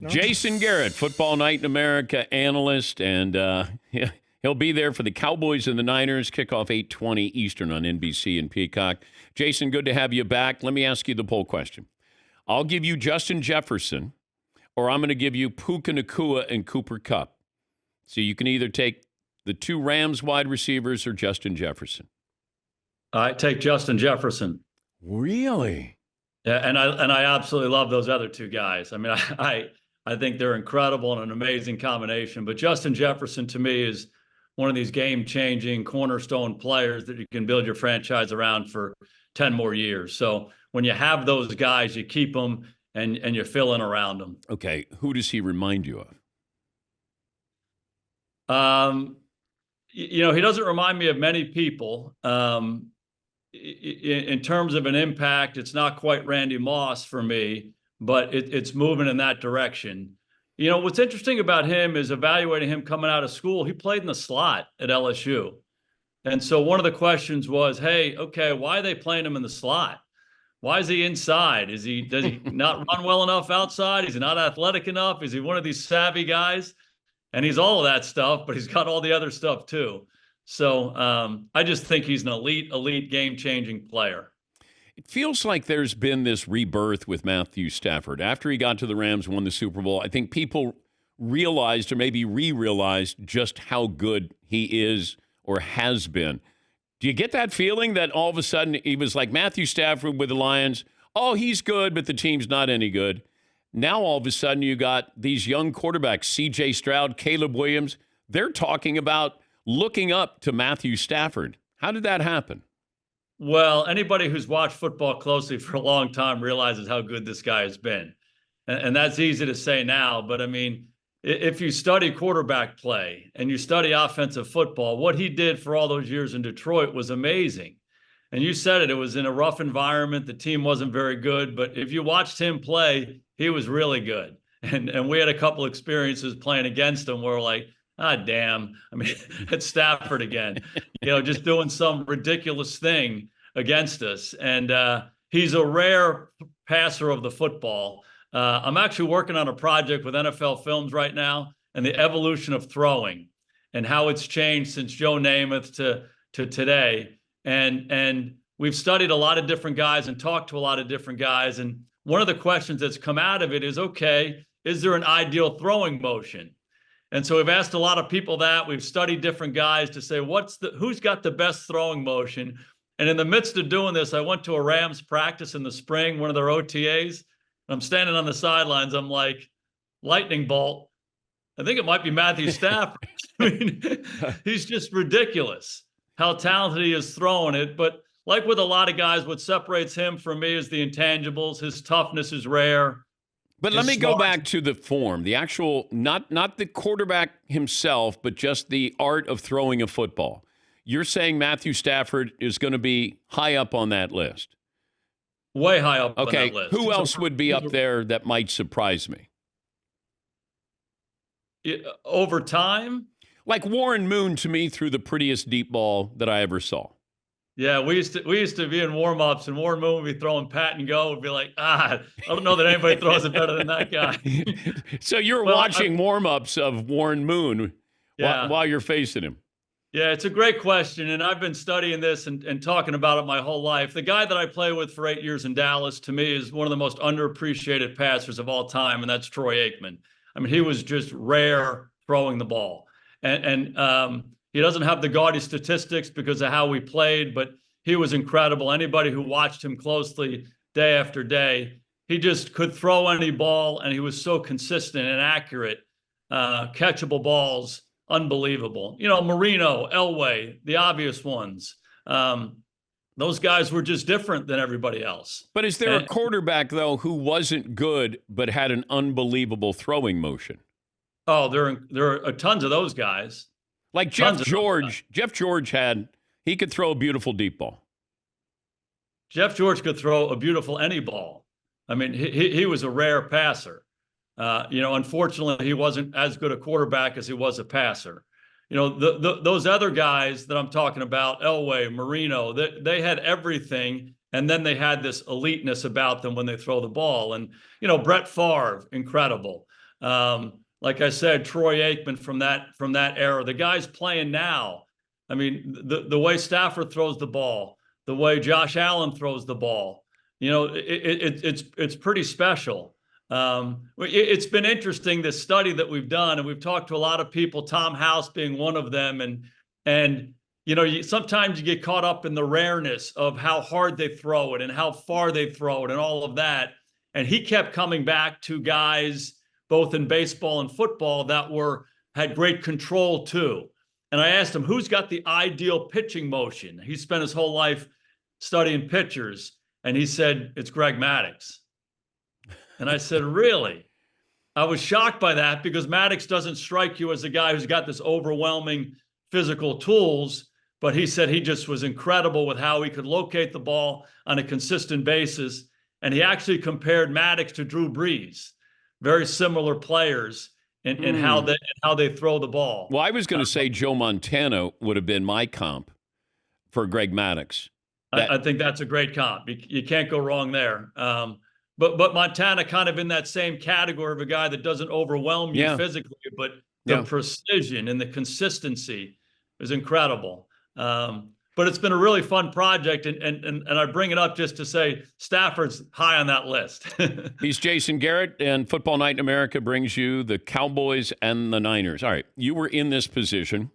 No. Jason Garrett, Football Night in America analyst, and he'll be there for the Cowboys and the Niners. Kickoff 8:20 Eastern on NBC and Peacock. Jason, good to have you back. Let me ask you the poll question. I'll give you Justin Jefferson, or I'm going to give you Puka Nacua and Cooper Kupp. So you can either take the two Rams wide receivers or Justin Jefferson. I take Justin Jefferson. Really? Yeah, and I absolutely love those other two guys. I mean, I think they're incredible and an amazing combination. But Justin Jefferson, to me, is one of these game-changing cornerstone players that you can build your franchise around for 10 more years. So when you have those guys, you keep them and you fill in around them. Okay, who does he remind you of? He doesn't remind me of many people. In terms of an impact, it's not quite Randy Moss for me, but it's moving in that direction. What's interesting about him is evaluating him coming out of school. He played in the slot at LSU. And so one of the questions was, hey, okay, why are they playing him in the slot? Why is he inside? Does he not run well enough outside? Is he not athletic enough? Is he one of these savvy guys? And he's all of that stuff, but he's got all the other stuff too. So I just think he's an elite game-changing player. It feels like there's been this rebirth with Matthew Stafford. After he got to the Rams, won the Super Bowl, I think people realized or maybe re-realized just how good he is or has been. Do you get that feeling that all of a sudden he was like Matthew Stafford with the Lions? Oh, he's good, but the team's not any good. Now all of a sudden you got these young quarterbacks, C.J. Stroud, Caleb Williams. They're talking about looking up to Matthew Stafford. How did that happen? Well, anybody who's watched football closely for a long time realizes how good this guy has been. And that's easy to say now, but I mean, if you study quarterback play and you study offensive football, what he did for all those years in Detroit was amazing. And you said it was in a rough environment. The team wasn't very good, but if you watched him play, he was really good. And we had a couple experiences playing against him where we're like, damn. I mean, it's Stafford again, just doing some ridiculous thing against us. And he's a rare passer of the football. I'm actually working on a project with NFL Films right now and the evolution of throwing and how it's changed since Joe Namath to today. And we've studied a lot of different guys and talked to a lot of different guys. And one of the questions that's come out of it is, okay, is there an ideal throwing motion? And so we've asked a lot of people that. We've studied different guys to say, who's got the best throwing motion? And in the midst of doing this, I went to a Rams practice in the spring, one of their OTAs. I'm standing on the sidelines. I'm like, lightning bolt. I think it might be Matthew Stafford. I mean, he's just ridiculous how talented he is throwing it. But like with a lot of guys, what separates him from me is the intangibles. His toughness is rare. But let me go back to the form, the actual, not the quarterback himself, but just the art of throwing a football. You're saying Matthew Stafford is going to be high up on that list? Way high up on that list. Okay, who else would be up there that might surprise me? Over time? Like Warren Moon, to me, threw the prettiest deep ball that I ever saw. Yeah, we used to be in warm-ups, and Warren Moon would be throwing pat and go. Would be like, I don't know that anybody throws it better than that guy. So you're watching warm-ups of Warren Moon while you're facing him. Yeah, it's a great question, and I've been studying this and talking about it my whole life. The guy that I play with for 8 years in Dallas, to me, is one of the most underappreciated passers of all time, and that's Troy Aikman. I mean, he was just rare throwing the ball. And he doesn't have the gaudy statistics because of how we played, but he was incredible. Anybody who watched him closely day after day, he just could throw any ball, and he was so consistent and accurate. Catchable balls, unbelievable. Marino, Elway, the obvious ones. Those guys were just different than everybody else. But is there a quarterback, though, who wasn't good but had an unbelievable throwing motion? Oh, there are tons of those guys. Like Jeff George. Jeff George he could throw a beautiful deep ball. Jeff George could throw a beautiful any ball. I mean, he was a rare passer. Unfortunately, he wasn't as good a quarterback as he was a passer. Those other guys that I'm talking about, Elway, Marino, they had everything, and then they had this eliteness about them when they throw the ball. And, Brett Favre, incredible. Like I said, Troy Aikman from that era. The guys playing now, I mean, the way Stafford throws the ball, the way Josh Allen throws the ball, it's pretty special. It's been interesting, this study that we've done, and we've talked to a lot of people, Tom House being one of them, and sometimes you get caught up in the rareness of how hard they throw it and how far they throw it and all of that. And he kept coming back to guys both in baseball and football that had great control too. And I asked him, who's got the ideal pitching motion? He spent his whole life studying pitchers, and he said, it's Greg Maddux. And I said, really? I was shocked by that, because Maddux doesn't strike you as a guy who's got this overwhelming physical tools, but he said he just was incredible with how he could locate the ball on a consistent basis. And he actually compared Maddux to Drew Brees, very similar players in how they throw the ball. Well, I was going to say Joe Montana would have been my comp for Greg Maddux. I think that's a great comp. You can't go wrong there. But Montana kind of in that same category of a guy that doesn't overwhelm you physically, but the precision and the consistency is incredible. But it's been a really fun project, and I bring it up just to say Stafford's high on that list. He's Jason Garrett, and Football Night in America brings you the Cowboys and the Niners. All right, you were in this position.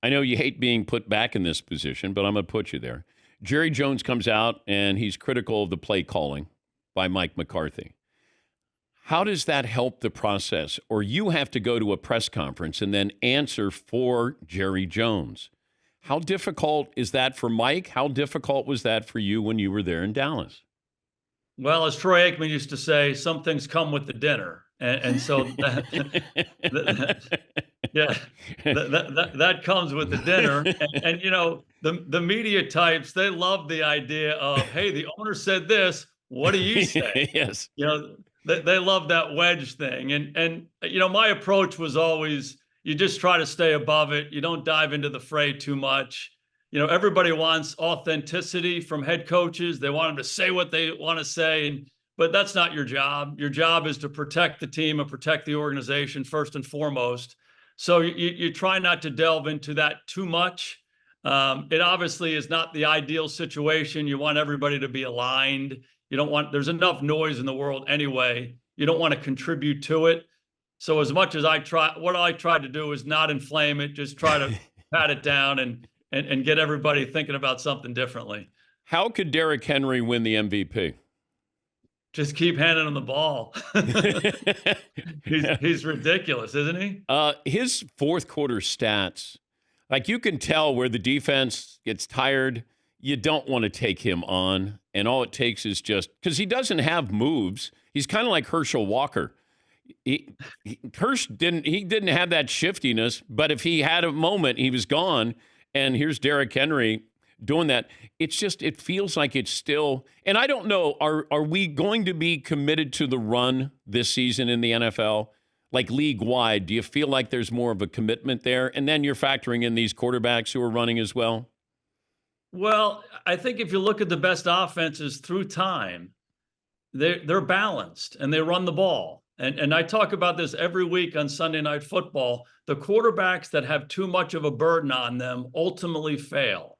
I know you hate being put back in this position, but I'm going to put you there. Jerry Jones comes out, and he's critical of the play calling by Mike McCarthy. How does that help the process? Or you have to go to a press conference and then answer for Jerry Jones. How difficult is that for Mike? How difficult was that for you when you were there in Dallas? Well, as Troy Aikman used to say, some things come with the dinner. And so that comes with the dinner. And the media types, they love the idea of, hey, the owner said this. What do you say? Yes. They love that wedge thing. And my approach was always, you just try to stay above it. You don't dive into the fray too much. Everybody wants authenticity from head coaches. They want them to say what they want to say, but that's not your job. Your job is to protect the team and protect the organization first and foremost. So you try not to delve into that too much. It obviously is not the ideal situation. You want everybody to be aligned. There's enough noise in the world anyway. You don't want to contribute to it. So as much as what I tried to do is not inflame it, just try to pat it down and get everybody thinking about something differently. How could Derrick Henry win the MVP? Just keep handing him the ball. He's ridiculous, isn't he? His fourth quarter stats, like you can tell where the defense gets tired. You don't want to take him on. And all it takes is just because he doesn't have moves. He's kind of like Herschel Walker. Hirsch didn't have that shiftiness, but if he had a moment, he was gone. And here's Derrick Henry doing that. It feels like it's still, and I don't know, are we going to be committed to the run this season in the NFL? Like league wide, do you feel like there's more of a commitment there? And then you're factoring in these quarterbacks who are running as well? Well, I think if you look at the best offenses through time, they're balanced and they run the ball. And I talk about this every week on Sunday Night Football. The quarterbacks that have too much of a burden on them ultimately fail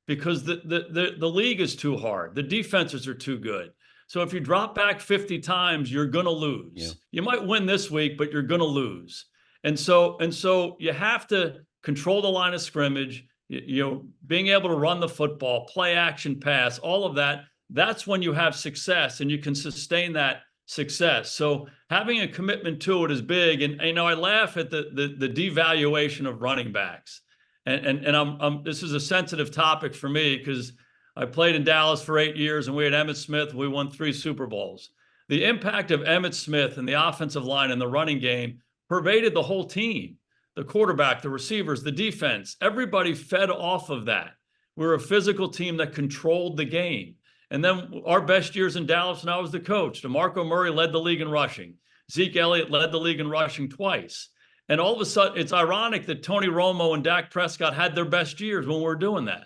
because the league is too hard. The defenses are too good. So if you drop back 50 times, you're going to lose. Yeah. You might win this week, but you're going to lose. And so you have to control the line of scrimmage, being able to run the football, play action pass, all of that. That's when you have success and you can sustain that success. So having a commitment to it is big. And I laugh at the devaluation of running backs. And this is a sensitive topic for me because I played in Dallas for 8 years and we had Emmitt Smith. We won 3 Super Bowls. The impact of Emmitt Smith and the offensive line and the running game pervaded the whole team. The quarterback, the receivers, the defense, everybody fed off of that. We were a physical team that controlled the game. And then our best years in Dallas, and I was the coach. DeMarco Murray led the league in rushing. Zeke Elliott led the league in rushing twice. And all of a sudden, it's ironic that Tony Romo and Dak Prescott had their best years when we were doing that.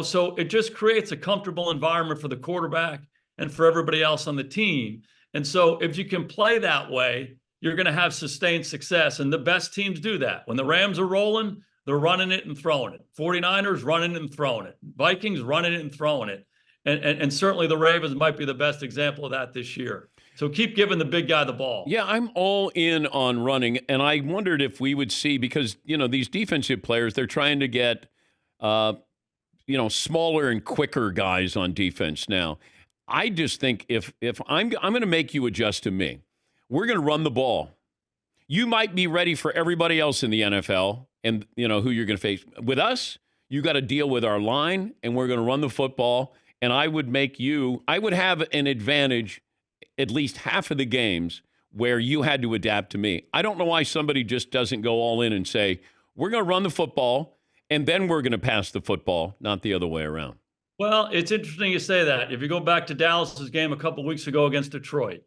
So it just creates a comfortable environment for the quarterback and for everybody else on the team. And so if you can play that way, you're going to have sustained success. And the best teams do that. When the Rams are rolling, they're running it and throwing it. 49ers running it and throwing it. Vikings running it and throwing it. And certainly the Ravens might be the best example of that this year. So keep giving the big guy the ball. Yeah, I'm all in on running, and I wondered if we would see, because, these defensive players, they're trying to get, smaller and quicker guys on defense now. I just think if I'm going to make you adjust to me, we're going to run the ball. You might be ready for everybody else in the NFL and, who you're going to face. With us, you got to deal with our line, and we're going to run the football, and I would have an advantage at least half of the games where you had to adapt to me. I don't know why somebody just doesn't go all in and say, we're going to run the football and then we're going to pass the football, not the other way around. Well, it's interesting you say that. If you go back to Dallas's game a couple of weeks ago against Detroit,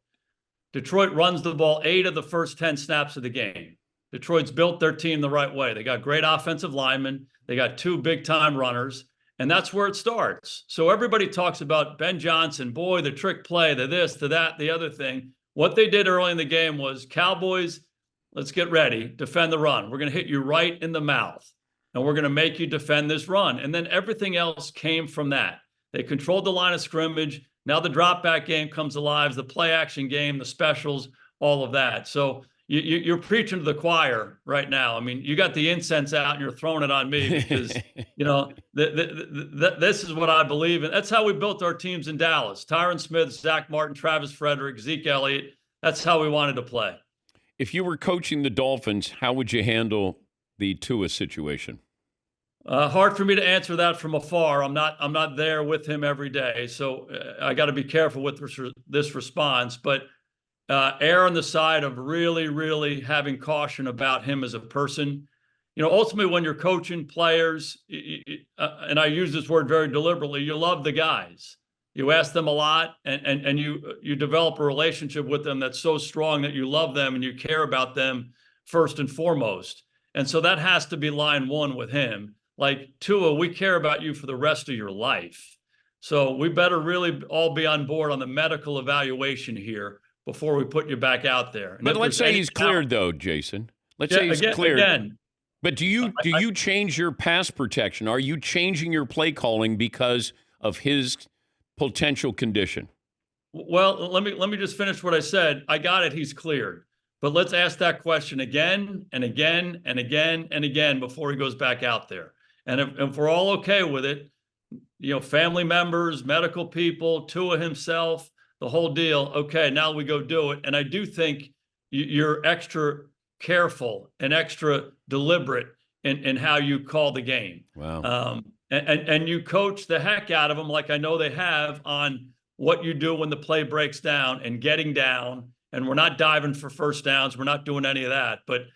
Detroit runs the ball 8 of the first 10 snaps of the game. Detroit's built their team the right way. They got great offensive linemen. They got 2 big-time runners. And that's where it starts. So everybody talks about Ben Johnson, boy, the trick play, the this, the that, the other thing. What they did early in the game was, Cowboys, let's get ready, defend the run. We're going to hit you right in the mouth, and we're going to make you defend this run. And then everything else came from that. They controlled the line of scrimmage. Now the drop back game comes alive, the play action game, the specials, all of that. So you're preaching to the choir right now. I mean, you got the incense out and you're throwing it on me because, this is what I believe in. That's how we built our teams in Dallas. Tyron Smith, Zach Martin, Travis Frederick, Zeke Elliott. That's how we wanted to play. If you were coaching the Dolphins, how would you handle the Tua situation? Hard for me to answer that from afar. I'm not there with him every day. So I got to be careful with this response, but err on the side of really, really having caution about him as a person. Ultimately, when you're coaching players, and I use this word very deliberately, you love the guys. You ask them a lot, and you develop a relationship with them that's so strong that you love them and you care about them first and foremost. And so that has to be line one with him. Like, Tua, we care about you for the rest of your life. So we better really all be on board on the medical evaluation here before we put you back out there. And but let's say he's cleared, though, Jason. Let's say he's cleared. Again, but do you change your pass protection? Are you changing your play calling because of his potential condition? Well, let me just finish what I said. I got it. He's cleared. But let's ask that question again and again and again and again before he goes back out there. And if we're all okay with it, family members, medical people, Tua himself, the whole deal. Okay, now we go do it. And I do think you're extra careful and extra deliberate in how you call the game. Wow. And you coach the heck out of them, like I know they have, on what you do when the play breaks down and getting down. And we're not diving for first downs. We're not doing any of that. But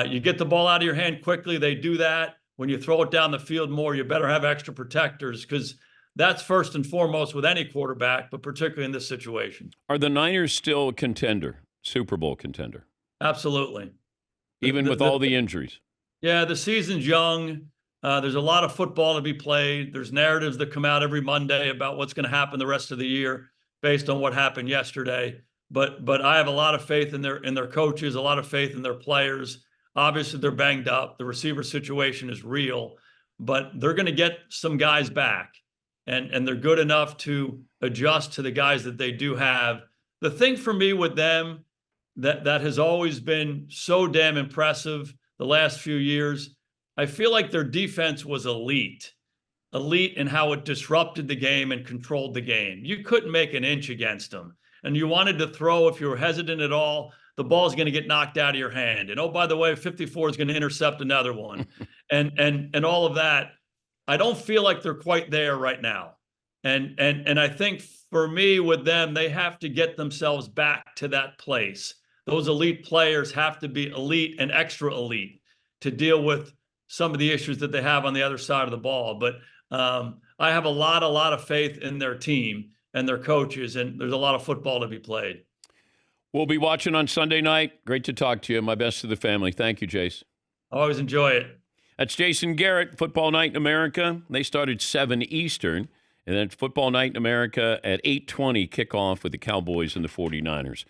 you get the ball out of your hand quickly. They do that. When you throw it down the field more, you better have extra protectors, because that's first and foremost with any quarterback, but particularly in this situation. Are the Niners still a contender, Super Bowl contender? Absolutely. Even with all the injuries? Yeah, the season's young. There's a lot of football to be played. There's narratives that come out every Monday about what's going to happen the rest of the year based on what happened yesterday. But I have a lot of faith in their coaches, a lot of faith in their players. Obviously, they're banged up. The receiver situation is real, but they're going to get some guys back, and they're good enough to adjust to the guys that they do have. The thing for me with them that has always been so damn impressive the last few years, I feel like their defense was elite in how it disrupted the game and controlled the game. You couldn't make an inch against them. And you wanted to throw, if you were hesitant at all, the ball's going to get knocked out of your hand. And oh, by the way, 54 is going to intercept another one. and all of that. I don't feel like they're quite there right now. And I think for me with them, they have to get themselves back to that place. Those elite players have to be elite and extra elite to deal with some of the issues that they have on the other side of the ball. But I have a lot of faith in their team and their coaches, and there's a lot of football to be played. We'll be watching on Sunday night. Great to talk to you. My best to the family. Thank you, Jace. I always enjoy it. That's Jason Garrett, Football Night in America. They started 7 Eastern, and then Football Night in America at 8:20 kickoff with the Cowboys and the 49ers.